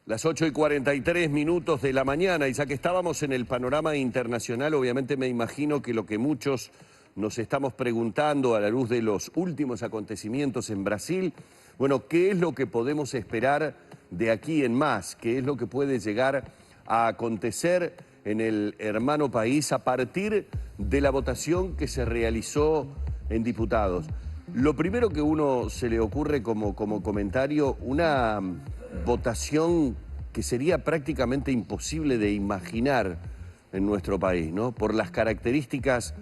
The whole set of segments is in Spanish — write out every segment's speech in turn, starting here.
Las 8:43 de la mañana, y ya que estábamos en el panorama internacional, obviamente me imagino que lo que muchos nos estamos preguntando a la luz de los últimos acontecimientos en Brasil, bueno, ¿qué es lo que podemos esperar de aquí en más? ¿Qué es lo que puede llegar a acontecer en el hermano país a partir de la votación que se realizó en diputados? Lo primero que uno se le ocurre como comentario, una votación que sería prácticamente imposible de imaginar en nuestro país, ¿no? Por las características,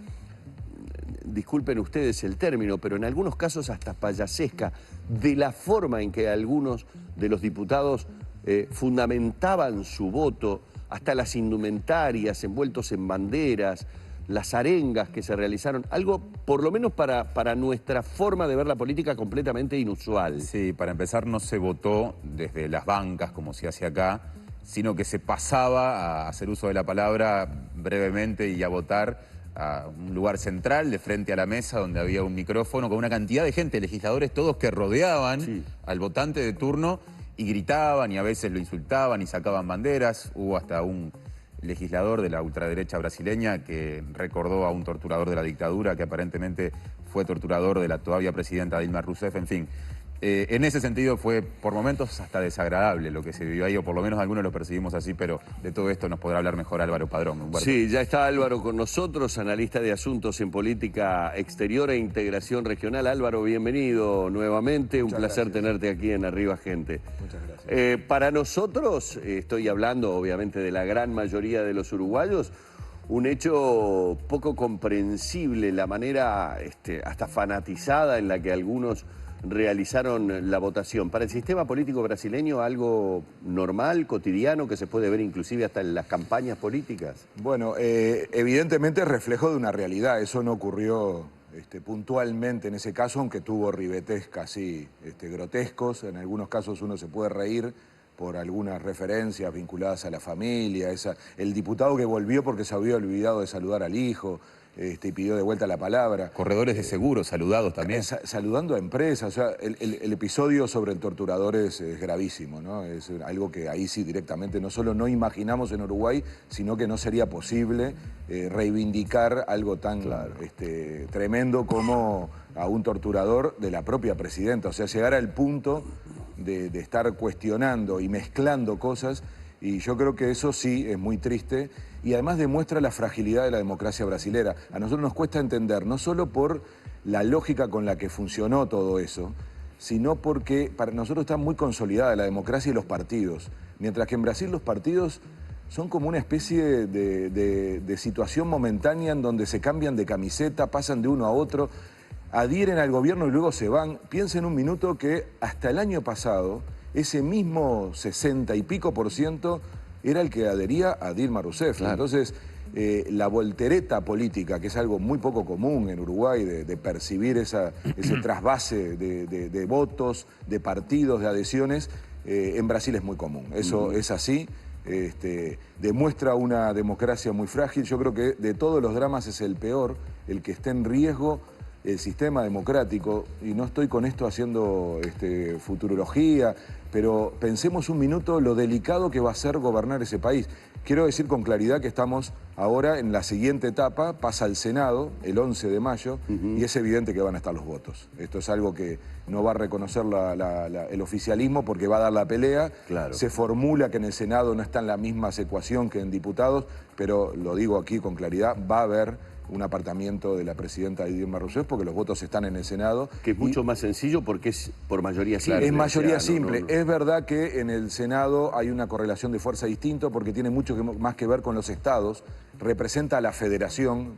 disculpen ustedes el término, pero en algunos casos hasta payasesca, de la forma en que algunos de los diputados fundamentaban su voto, hasta las indumentarias envueltos en banderas, las arengas que se realizaron, algo por lo menos para nuestra forma de ver la política completamente inusual. Sí, para empezar no se votó desde las bancas como se hace acá, sino que se pasaba a hacer uso de la palabra brevemente y a votar a un lugar central de frente a la mesa donde había un micrófono con una cantidad de gente, legisladores todos que rodeaban al votante de turno y gritaban y a veces lo insultaban y sacaban banderas. Hubo hasta un legislador de la ultraderecha brasileña que recordó a un torturador de la dictadura que aparentemente fue torturador de la todavía presidenta Dilma Rousseff, en fin. En ese sentido fue por momentos hasta desagradable lo que se vivió ahí, o por lo menos algunos lo percibimos así, pero de todo esto nos podrá hablar mejor Álvaro Padrón. Humberto. Sí, ya está Álvaro con nosotros, analista de asuntos en política exterior e integración regional. Álvaro, bienvenido nuevamente, un placer tenerte aquí en Arriba Gente. Muchas gracias. Para nosotros, estoy hablando obviamente de la gran mayoría de los uruguayos, un hecho poco comprensible, la manera hasta fanatizada en la que algunos realizaron la votación. Para el sistema político brasileño, algo normal, cotidiano, que se puede ver inclusive hasta en las campañas políticas. Bueno, evidentemente es reflejo de una realidad. Eso no ocurrió puntualmente en ese caso, aunque tuvo ribetes casi grotescos. En algunos casos uno se puede reír por algunas referencias vinculadas a la familia. El diputado que volvió porque se había olvidado de saludar al hijo. Y pidió de vuelta la palabra. Corredores de seguro, saludados también. Saludando a empresas, o sea, el episodio sobre el torturador es gravísimo, ¿no? Es algo que ahí sí directamente no solo no imaginamos en Uruguay, sino que no sería posible reivindicar algo tan tremendo como a un torturador de la propia presidenta. O sea, llegar al punto de estar cuestionando y mezclando cosas. Y yo creo que eso sí es muy triste y además demuestra la fragilidad de la democracia brasilera. A nosotros nos cuesta entender, no solo por la lógica con la que funcionó todo eso, sino porque para nosotros está muy consolidada la democracia y los partidos. Mientras que en Brasil los partidos son como una especie de situación momentánea en donde se cambian de camiseta, pasan de uno a otro, adhieren al gobierno y luego se van. Piensen un minuto que hasta el año pasado ese mismo 60 y pico % era el que adhería a Dilma Rousseff. Claro. Entonces, la voltereta política, que es algo muy poco común en Uruguay, de percibir ese trasvase de votos, de partidos, de adhesiones, en Brasil es muy común. Eso es así. Demuestra una democracia muy frágil. Yo creo que de todos los dramas es el peor, el que esté en riesgo el sistema democrático, y no estoy con esto haciendo futurología, pero pensemos un minuto lo delicado que va a ser gobernar ese país. Quiero decir con claridad que estamos ahora en la siguiente etapa, pasa al Senado el 11 de mayo, y es evidente que van a estar los votos. Esto es algo que no va a reconocer el oficialismo porque va a dar la pelea. Claro. Se formula que en el Senado no está en la misma ecuación que en diputados, pero lo digo aquí con claridad, va a haber un apartamiento de la presidenta Dilma Rousseff porque los votos están en el Senado. Que es mucho más sencillo porque es por mayoría simple. Es mayoría simple. No. Es verdad que en el Senado hay una correlación de fuerza distinta porque tiene mucho más que ver con los estados. Representa a la federación.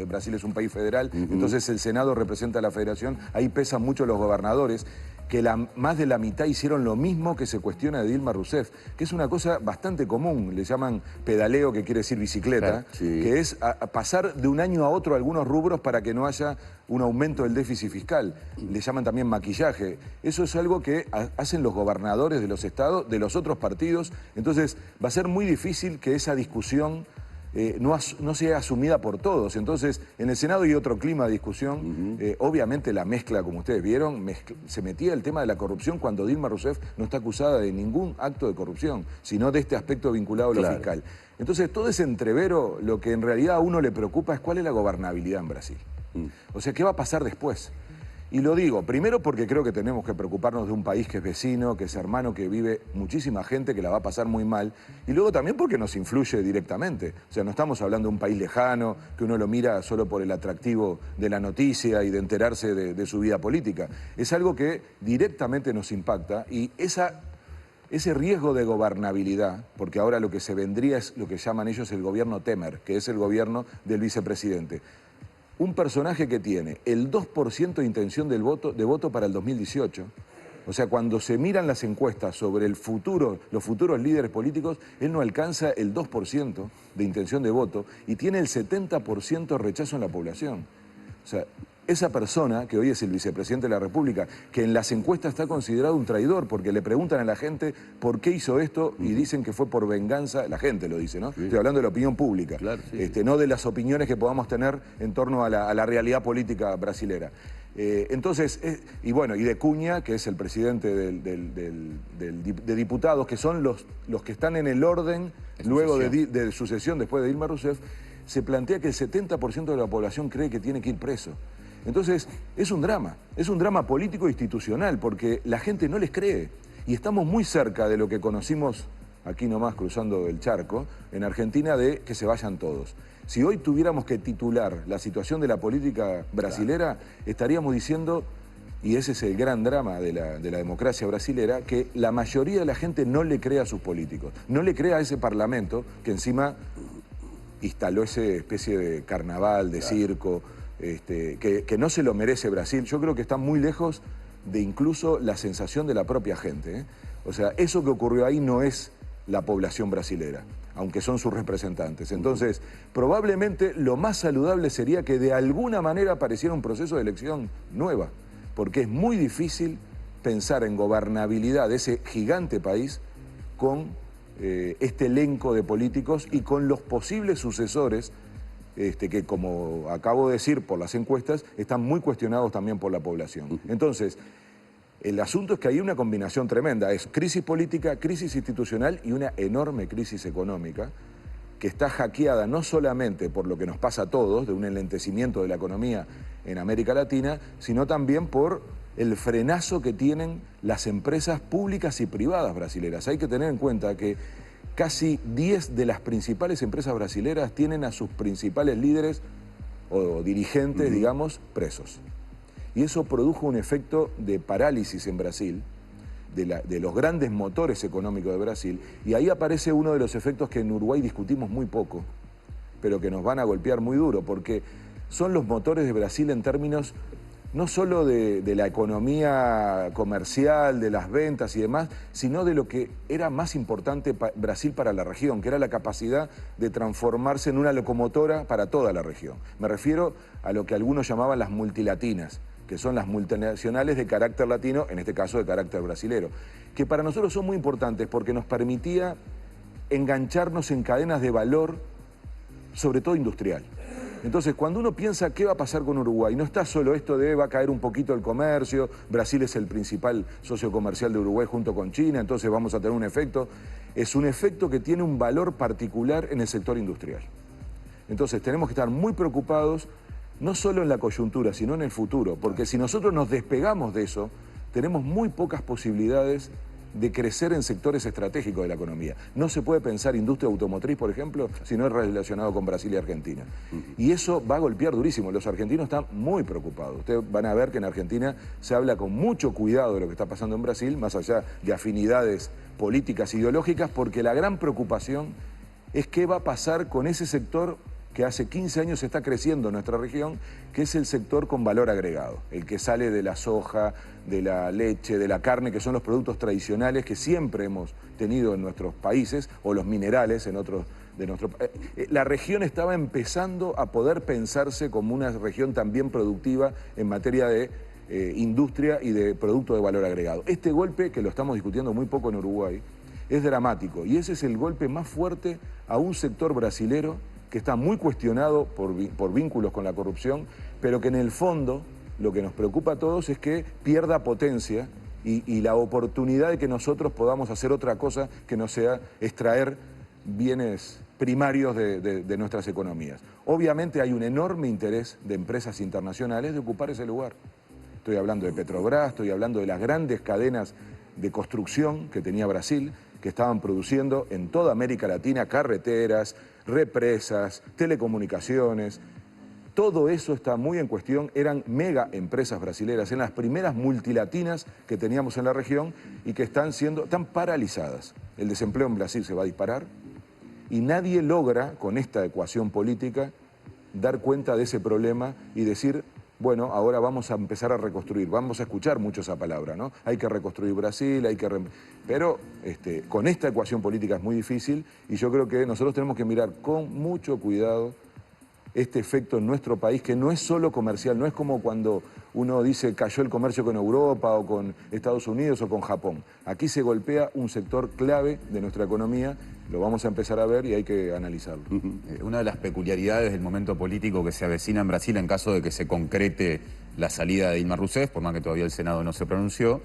Brasil es un país federal, entonces el Senado representa a la federación. Ahí pesan mucho los gobernadores, que más de la mitad hicieron lo mismo que se cuestiona de Dilma Rousseff, que es una cosa bastante común. Le llaman pedaleo, que quiere decir bicicleta, que es pasar de un año a otro algunos rubros para que no haya un aumento del déficit fiscal. Le llaman también maquillaje. Eso es algo que hacen los gobernadores de los estados, de los otros partidos. Entonces va a ser muy difícil que esa discusión no sea asumida por todos. Entonces, en el Senado hay otro clima de discusión. Obviamente la mezcla, como ustedes vieron, se metía el tema de la corrupción cuando Dilma Rousseff no está acusada de ningún acto de corrupción, sino de este aspecto vinculado a lo fiscal. Entonces, todo ese entrevero, lo que en realidad a uno le preocupa es cuál es la gobernabilidad en Brasil. O sea, ¿qué va a pasar después? Y lo digo, primero porque creo que tenemos que preocuparnos de un país que es vecino, que es hermano, que vive muchísima gente que la va a pasar muy mal. Y luego también porque nos influye directamente. O sea, no estamos hablando de un país lejano, que uno lo mira solo por el atractivo de la noticia y de enterarse de su vida política. Es algo que directamente nos impacta y ese riesgo de gobernabilidad, porque ahora lo que se vendría es lo que llaman ellos el gobierno Temer, que es el gobierno del vicepresidente. Un personaje que tiene el 2% de intención de voto para el 2018. O sea, cuando se miran las encuestas sobre el futuro, los futuros líderes políticos, él no alcanza el 2% de intención de voto y tiene el 70% rechazo en la población. O sea, esa persona, que hoy es el vicepresidente de la República, que en las encuestas está considerado un traidor, porque le preguntan a la gente por qué hizo esto y dicen que fue por venganza, la gente lo dice, ¿no? Sí. Estoy hablando de la opinión pública, claro, sí. No de las opiniones que podamos tener en torno a la realidad política brasilera. Entonces, y bueno, y de Cunha, que es el presidente de diputados, que son los que están en el orden luego de sucesión después de Dilma Rousseff, se plantea que el 70% de la población cree que tiene que ir preso. Entonces, es un drama político e institucional, porque la gente no les cree. Y estamos muy cerca de lo que conocimos aquí nomás cruzando el charco, en Argentina, de que se vayan todos. Si hoy tuviéramos que titular la situación de la política brasilera, estaríamos diciendo, y ese es el gran drama de la democracia brasilera, que la mayoría de la gente no le cree a sus políticos, no le cree a ese parlamento que encima instaló esa especie de carnaval, de circo, que no se lo merece Brasil. Yo creo que está muy lejos de incluso la sensación de la propia gente, ¿eh? O sea, eso que ocurrió ahí no es la población brasilera, aunque son sus representantes. Entonces, probablemente lo más saludable sería que de alguna manera apareciera un proceso de elección nueva, porque es muy difícil pensar en gobernabilidad de ese gigante país con este elenco de políticos y con los posibles sucesores que, como acabo de decir por las encuestas, están muy cuestionados también por la población. Entonces, el asunto es que hay una combinación tremenda, es crisis política, crisis institucional y una enorme crisis económica que está hackeada no solamente por lo que nos pasa a todos, de un enlentecimiento de la economía en América Latina, sino también por el frenazo que tienen las empresas públicas y privadas brasileras. Hay que tener en cuenta que casi 10 de las principales empresas brasileras tienen a sus principales líderes o dirigentes, digamos, presos. Y eso produjo un efecto de parálisis en Brasil, de los grandes motores económicos de Brasil, y ahí aparece uno de los efectos que en Uruguay discutimos muy poco, pero que nos van a golpear muy duro, porque son los motores de Brasil en términos no solo de la economía comercial, de las ventas y demás, sino de lo que era más importante Brasil para la región, que era la capacidad de transformarse en una locomotora para toda la región. Me refiero a lo que algunos llamaban las multilatinas, que son las multinacionales de carácter latino, en este caso de carácter brasilero, que para nosotros son muy importantes porque nos permitía engancharnos en cadenas de valor, sobre todo industrial. Entonces, cuando uno piensa qué va a pasar con Uruguay, no está solo esto de va a caer un poquito el comercio, Brasil es el principal socio comercial de Uruguay junto con China, entonces vamos a tener un efecto. Es un efecto que tiene un valor particular en el sector industrial. Entonces, tenemos que estar muy preocupados, no solo en la coyuntura, sino en el futuro, porque si nosotros nos despegamos de eso, tenemos muy pocas posibilidades de crecer en sectores estratégicos de la economía. No se puede pensar industria automotriz, por ejemplo, si no es relacionado con Brasil y Argentina. Y eso va a golpear durísimo. Los argentinos están muy preocupados. Ustedes van a ver que en Argentina se habla con mucho cuidado de lo que está pasando en Brasil, más allá de afinidades políticas, ideológicas, porque la gran preocupación es qué va a pasar con ese sector que hace 15 años está creciendo en nuestra región, que es el sector con valor agregado, el que sale de la soja, de la leche, de la carne, que son los productos tradicionales que siempre hemos tenido en nuestros países, o los minerales en otros de nuestro país. La región estaba empezando a poder pensarse como una región también productiva en materia de industria y de producto de valor agregado. Este golpe, que lo estamos discutiendo muy poco en Uruguay, es dramático, y ese es el golpe más fuerte a un sector brasilero que está muy cuestionado por vínculos con la corrupción, pero que en el fondo lo que nos preocupa a todos es que pierda potencia y la oportunidad de que nosotros podamos hacer otra cosa que no sea extraer bienes primarios de nuestras economías. Obviamente hay un enorme interés de empresas internacionales de ocupar ese lugar. Estoy hablando de Petrobras, estoy hablando de las grandes cadenas de construcción que tenía Brasil, que estaban produciendo en toda América Latina carreteras, represas, telecomunicaciones. Todo eso está muy en cuestión, eran mega empresas brasileras, en las primeras multilatinas que teníamos en la región y que están paralizadas. El desempleo en Brasil se va a disparar y nadie logra, con esta ecuación política, dar cuenta de ese problema y decir, bueno, ahora vamos a empezar a reconstruir, vamos a escuchar mucho esa palabra, ¿no? Hay que reconstruir Brasil, pero con esta ecuación política es muy difícil y yo creo que nosotros tenemos que mirar con mucho cuidado este efecto en nuestro país, que no es solo comercial, no es como cuando uno dice cayó el comercio con Europa o con Estados Unidos o con Japón. Aquí se golpea un sector clave de nuestra economía, lo vamos a empezar a ver y hay que analizarlo. Una de las peculiaridades del momento político que se avecina en Brasil en caso de que se concrete la salida de Dilma Rousseff, por más que todavía el Senado no se pronunció,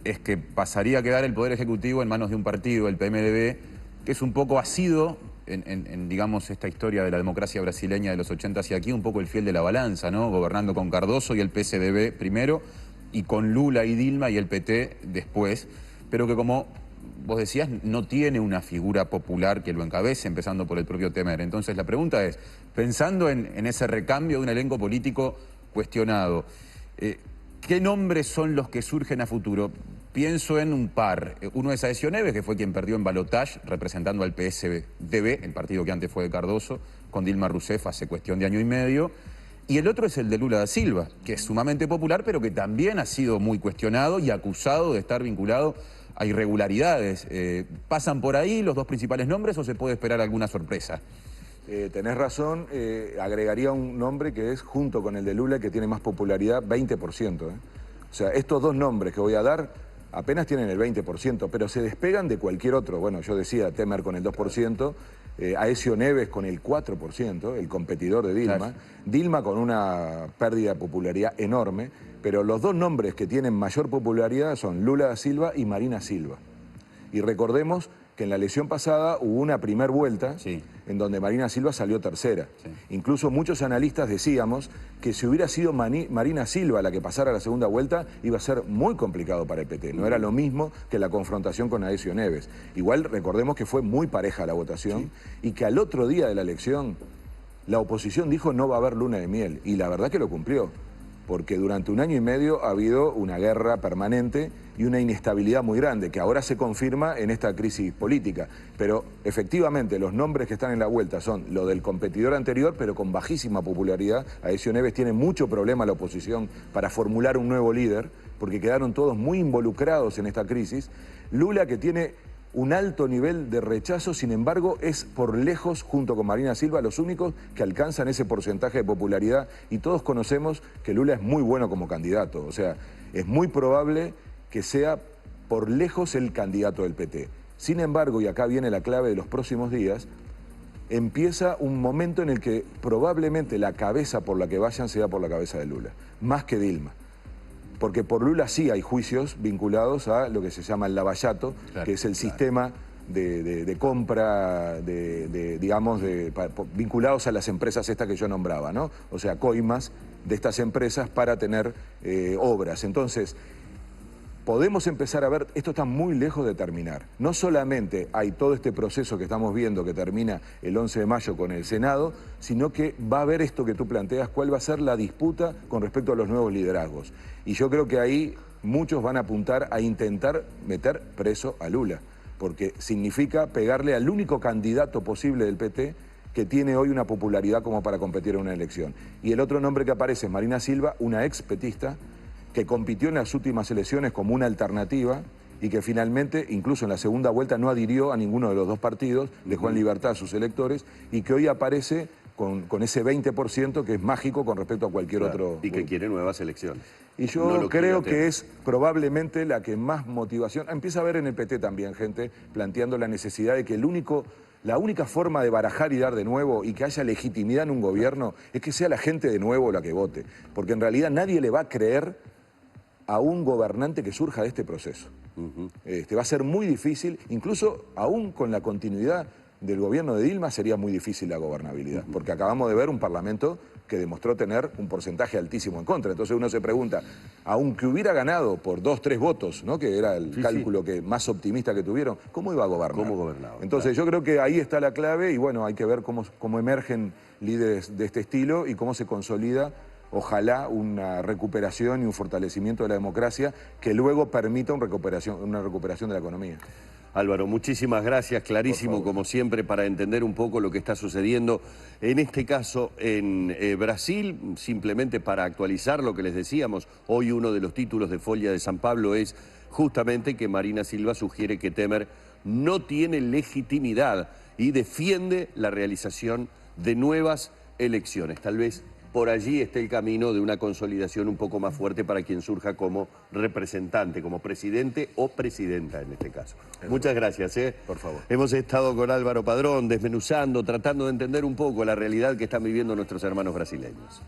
es que pasaría a quedar el Poder Ejecutivo en manos de un partido, el PMDB, que es un poco asido en digamos, esta historia de la democracia brasileña de los 80 hacia aquí, un poco el fiel de la balanza, ¿no? Gobernando con Cardoso y el PSDB primero, y con Lula y Dilma y el PT después, pero que como vos decías, no tiene una figura popular que lo encabece, empezando por el propio Temer. Entonces la pregunta es, pensando en ese recambio de un elenco político cuestionado, ¿qué nombres son los que surgen a futuro? Pienso en un par. Uno es Aécio Neves, que fue quien perdió en balotaje, representando al PSDB, el partido que antes fue de Cardoso, con Dilma Rousseff hace cuestión de año y medio. Y el otro es el de Lula da Silva, que es sumamente popular, pero que también ha sido muy cuestionado y acusado de estar vinculado a irregularidades. ¿Pasan por ahí los dos principales nombres o se puede esperar alguna sorpresa? Tenés razón, agregaría un nombre que es, junto con el de Lula, que tiene más popularidad, 20%. O sea, estos dos nombres que voy a dar apenas tienen el 20%, pero se despegan de cualquier otro. Bueno, yo decía, Temer con el 2%, Aécio Neves con el 4%, el competidor de Dilma, claro. Dilma con una pérdida de popularidad enorme, pero los dos nombres que tienen mayor popularidad son Lula da Silva y Marina Silva. Y recordemos que en la elección pasada hubo una primer vuelta, sí, en donde Marina Silva salió tercera. Sí. Incluso muchos analistas decíamos que si hubiera sido Marina Silva la que pasara a la segunda vuelta, iba a ser muy complicado para el PT. No era lo mismo que la confrontación con Aécio Neves. Igual recordemos que fue muy pareja la votación, sí, y que al otro día de la elección la oposición dijo no va a haber luna de miel. Y la verdad que lo cumplió, porque durante un año y medio ha habido una guerra permanente y una inestabilidad muy grande, que ahora se confirma en esta crisis política. Pero efectivamente los nombres que están en la vuelta son lo del competidor anterior, pero con bajísima popularidad. Aécio Neves tiene mucho problema la oposición para formular un nuevo líder, porque quedaron todos muy involucrados en esta crisis. Lula, que tiene un alto nivel de rechazo, sin embargo, es por lejos, junto con Marina Silva, los únicos que alcanzan ese porcentaje de popularidad, y todos conocemos que Lula es muy bueno como candidato. O sea, es muy probable que sea por lejos el candidato del PT. Sin embargo, y acá viene la clave de los próximos días, empieza un momento en el que probablemente la cabeza por la que vayan sea por la cabeza de Lula, más que Dilma. Porque por Lula sí hay juicios vinculados a lo que se llama el lavallato, claro, que es el sistema de compra, vinculados a las empresas estas que yo nombraba, ¿no? O sea, coimas de estas empresas para tener obras. Entonces, podemos empezar a ver, esto está muy lejos de terminar. No solamente hay todo este proceso que estamos viendo que termina el 11 de mayo con el Senado, sino que va a haber esto que tú planteas, cuál va a ser la disputa con respecto a los nuevos liderazgos. Y yo creo que ahí muchos van a apuntar a intentar meter preso a Lula, porque significa pegarle al único candidato posible del PT que tiene hoy una popularidad como para competir en una elección. Y el otro nombre que aparece es Marina Silva, una expetista, que compitió en las últimas elecciones como una alternativa y que finalmente, incluso en la segunda vuelta, no adhirió a ninguno de los dos partidos, dejó en libertad a sus electores, y que hoy aparece con ese 20% que es mágico con respecto a cualquier otro. Y que quiere nuevas elecciones. Y yo creo que es probablemente la que más motivación... Empieza a haber en el PT también gente planteando la necesidad de que el único la única forma de barajar y dar de nuevo y que haya legitimidad en un gobierno es que sea la gente de nuevo la que vote. Porque en realidad nadie le va a creer a un gobernante que surja de este proceso. Va a ser muy difícil, incluso aún con la continuidad del gobierno de Dilma sería muy difícil la gobernabilidad, porque acabamos de ver un parlamento que demostró tener un porcentaje altísimo en contra. Entonces uno se pregunta, aunque hubiera ganado por 2, 3 votos, ¿no?, que era el cálculo que más optimista que tuvieron, ¿cómo iba a gobernar? ¿Cómo gobernaba? Entonces yo creo que ahí está la clave y bueno, hay que ver cómo emergen líderes de este estilo y cómo se consolida, ojalá, una recuperación y un fortalecimiento de la democracia que luego permita una recuperación de la economía. Álvaro, muchísimas gracias, clarísimo como siempre para entender un poco lo que está sucediendo, en este caso en Brasil. Simplemente para actualizar lo que les decíamos, hoy uno de los títulos de Folha de San Pablo es justamente que Marina Silva sugiere que Temer no tiene legitimidad y defiende la realización de nuevas elecciones. Tal vez por allí esté el camino de una consolidación un poco más fuerte para quien surja como representante, como presidente o presidenta en este caso. Muchas gracias. Por favor. Hemos estado con Álvaro Padrón desmenuzando, tratando de entender un poco la realidad que están viviendo nuestros hermanos brasileños.